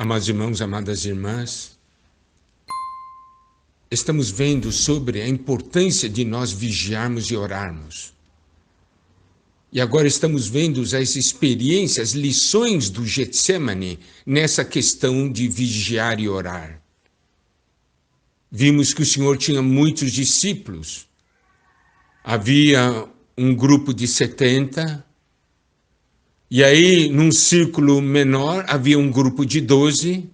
Amados irmãos, amadas irmãs, estamos vendo sobre a importância de nós vigiarmos e orarmos. E agora estamos vendo as experiências, as lições do Getsemane nessa questão de vigiar e orar. Vimos que o Senhor tinha muitos discípulos. Havia um grupo de 70, e aí, num círculo menor, havia um grupo de 12,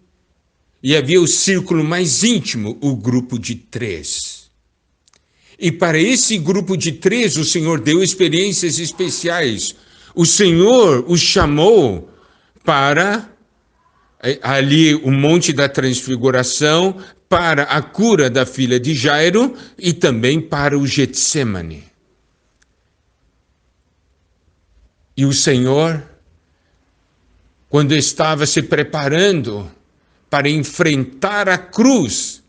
e havia o círculo mais íntimo, o grupo de 3. E para esse grupo de 3, o Senhor deu experiências especiais. O Senhor os chamou para ali o Monte da Transfiguração, para a cura da filha de Jairo e também para o Getsemane. E o Senhor, quando estava se preparando para enfrentar a cruz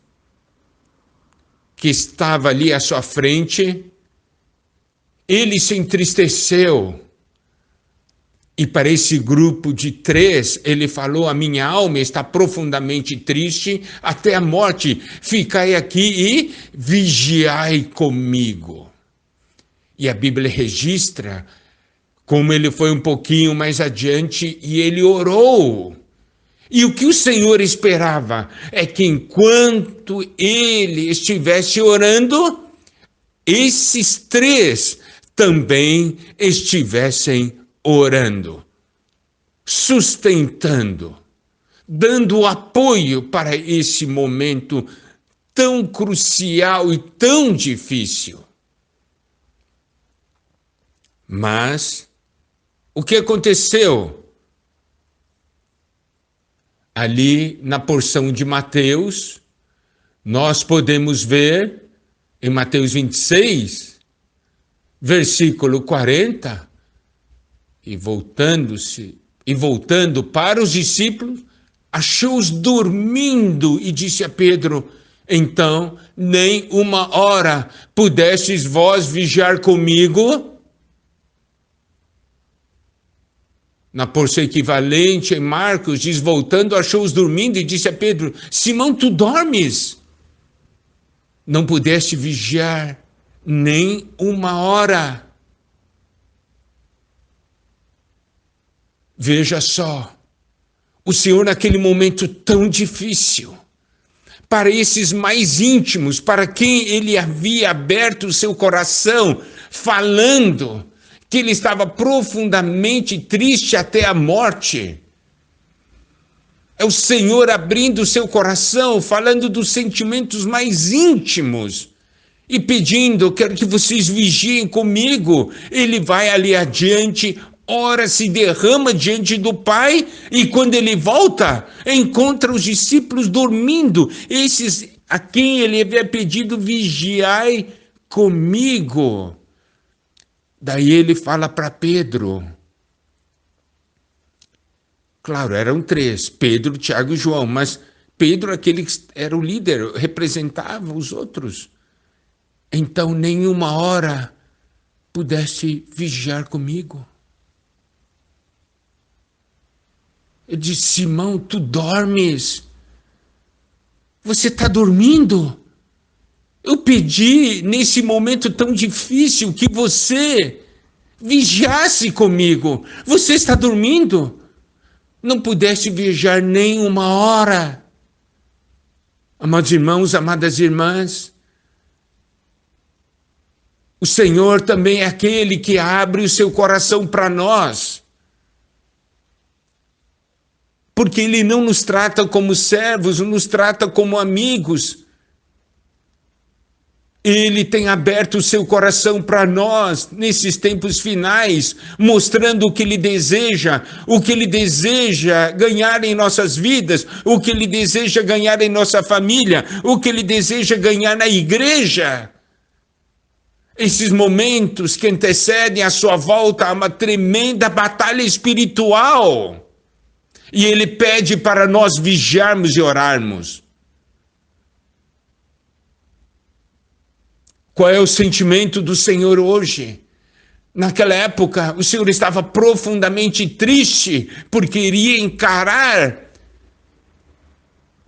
que estava ali à sua frente, ele se entristeceu. E para esse grupo de 3, ele falou: a minha alma está profundamente triste até a morte. Ficai aqui e vigiai comigo. E a Bíblia registra como ele foi um pouquinho mais adiante e ele orou. E o que o Senhor esperava é que enquanto ele estivesse orando, esses 3 também estivessem orando, sustentando, dando apoio para esse momento tão crucial e tão difícil. Mas o que aconteceu? Ali na porção de Mateus, nós podemos ver em Mateus 26, versículo 40, e voltando para os discípulos, achou-os dormindo e disse a Pedro: então, nem uma hora pudestes vós vigiar comigo? Na porção equivalente, em Marcos, diz: voltando, achou-os dormindo e disse a Pedro: Simão, tu dormes? Não pudeste vigiar nem uma hora. Veja só, o Senhor naquele momento tão difícil, para esses mais íntimos, para quem ele havia aberto o seu coração, falando que ele estava profundamente triste até a morte. É o Senhor abrindo o seu coração, falando dos sentimentos mais íntimos e pedindo: quero que vocês vigiem comigo. Ele vai ali adiante, ora, se derrama diante do Pai, e quando ele volta, encontra os discípulos dormindo, esses a quem ele havia pedido: vigiai comigo. Daí ele fala para Pedro. Claro, eram 3, Pedro, Tiago e João, mas Pedro, aquele que era o líder, representava os outros. Então, nenhuma hora pudesse vigiar comigo. Ele disse: Simão, tu dormes? Você está dormindo? Eu pedi, nesse momento tão difícil, que você vigiasse comigo. Você está dormindo? Não pudeste vigiar nem uma hora. Amados irmãos, amadas irmãs, o Senhor também é aquele que abre o seu coração para nós. Porque Ele não nos trata como servos, não nos trata como amigos. Ele tem aberto o seu coração para nós nesses tempos finais, mostrando o que Ele deseja ganhar em nossas vidas, o que Ele deseja ganhar em nossa família, o que Ele deseja ganhar na igreja. Esses momentos que antecedem a sua volta a uma tremenda batalha espiritual. E Ele pede para nós vigiarmos e orarmos. Qual é o sentimento do Senhor hoje? Naquela época, o Senhor estava profundamente triste porque iria encarar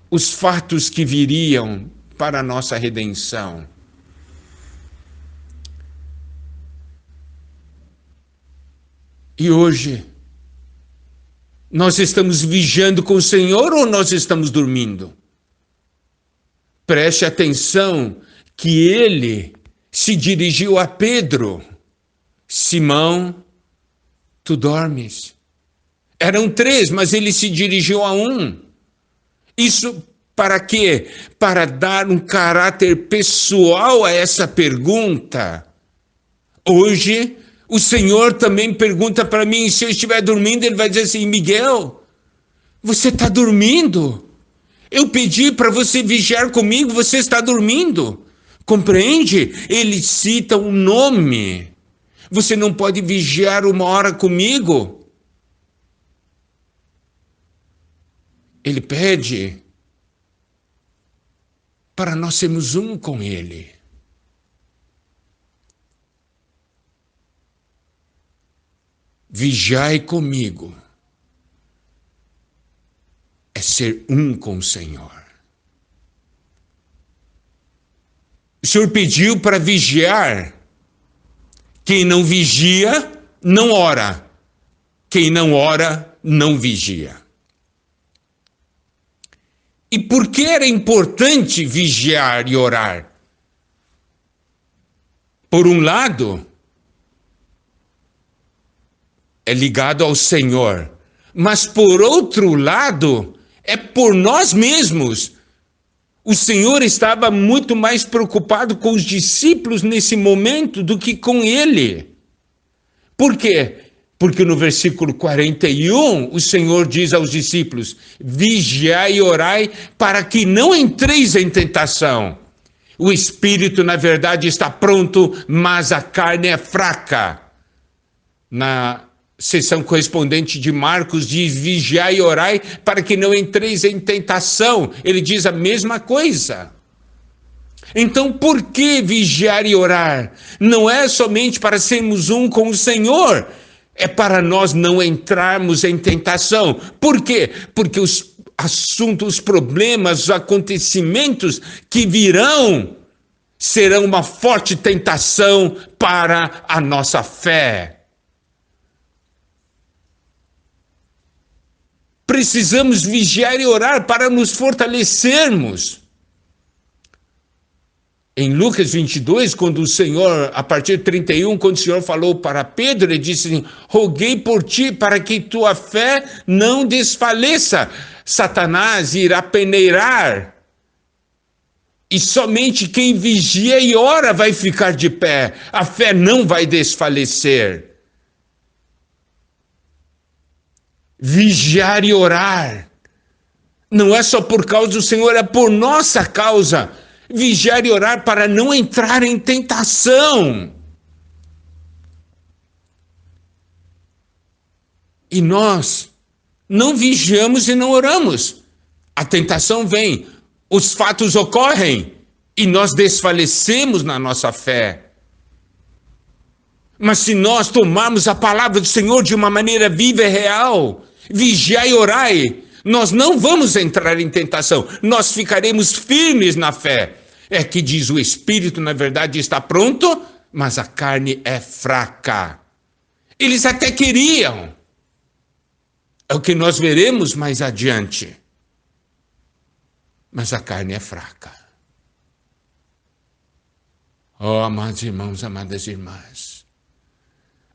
os fatos que viriam para a nossa redenção. E hoje, nós estamos vigiando com o Senhor ou nós estamos dormindo? Preste atenção que ele se dirigiu a Pedro. Simão, tu dormes. Eram 3, mas ele se dirigiu a um. Isso para quê? Para dar um caráter pessoal a essa pergunta. Hoje, o Senhor também pergunta para mim, se eu estiver dormindo, ele vai dizer assim, Miguel, você está dormindo? Eu pedi para você vigiar comigo, você está dormindo. Compreende? Ele cita um nome. Você não pode vigiar 1 hora comigo. Ele pede para nós sermos um com ele. Vigiai comigo. É ser um com o Senhor. O Senhor pediu para vigiar. Quem não vigia, não ora. Quem não ora, não vigia. E por que era importante vigiar e orar? Por um lado, é ligado ao Senhor. Mas por outro lado, é por nós mesmos. O Senhor estava muito mais preocupado com os discípulos nesse momento do que com ele. Por quê? Porque no versículo 41, o Senhor diz aos discípulos, vigiai e orai para que não entreis em tentação. O espírito, na verdade, está pronto, mas a carne é fraca. Na seção correspondente de Marcos diz, vigiai e orai para que não entreis em tentação. Ele diz a mesma coisa. Então, por que vigiar e orar? Não é somente para sermos um com o Senhor, é para nós não entrarmos em tentação. Por quê? Porque os assuntos, os problemas, os acontecimentos que virão serão uma forte tentação para a nossa fé. Precisamos vigiar e orar para nos fortalecermos. Em Lucas 22, quando o Senhor, a partir de 31, quando o Senhor falou para Pedro, ele disse assim, roguei por ti para que tua fé não desfaleça. Satanás irá peneirar. E somente quem vigia e ora vai ficar de pé. A fé não vai desfalecer. Vigiar e orar. Não é só por causa do Senhor, é por nossa causa. Vigiar e orar para não entrar em tentação. E nós não vigiamos e não oramos. A tentação vem, os fatos ocorrem e nós desfalecemos na nossa fé. Mas se nós tomarmos a palavra do Senhor de uma maneira viva e real, vigiai e orai, nós não vamos entrar em tentação, nós ficaremos firmes na fé. É que diz o Espírito, na verdade, está pronto, mas a carne é fraca. Eles até queriam. É o que nós veremos mais adiante. Mas a carne é fraca. Oh, amados irmãos, amadas irmãs.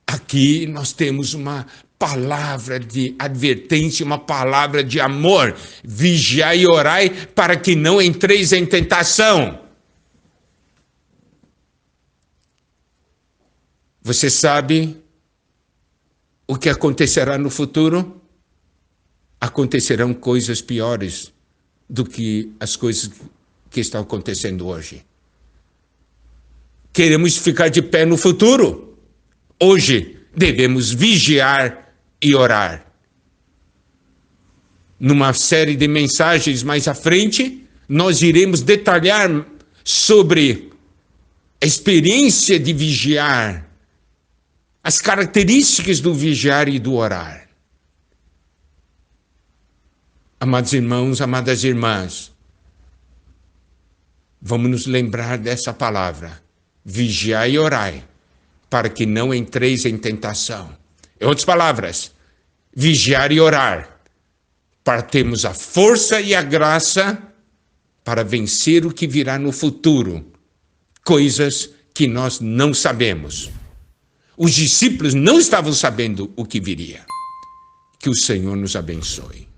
Aqui nós temos uma palavra de advertência, uma palavra de amor. Vigiai e orai para que não entreis em tentação. Você sabe o que acontecerá no futuro? Acontecerão coisas piores do que as coisas que estão acontecendo hoje. Queremos ficar de pé no futuro? Hoje devemos vigiar e orar. Numa série de mensagens mais à frente, nós iremos detalhar sobre a experiência de vigiar, as características do vigiar e do orar. Amados irmãos, amadas irmãs, vamos nos lembrar dessa palavra. Vigiai e orai, para que não entreis em tentação. Em outras palavras, vigiar e orar, para termos a força e a graça para vencer o que virá no futuro. Coisas que nós não sabemos. Os discípulos não estavam sabendo o que viria. Que o Senhor nos abençoe.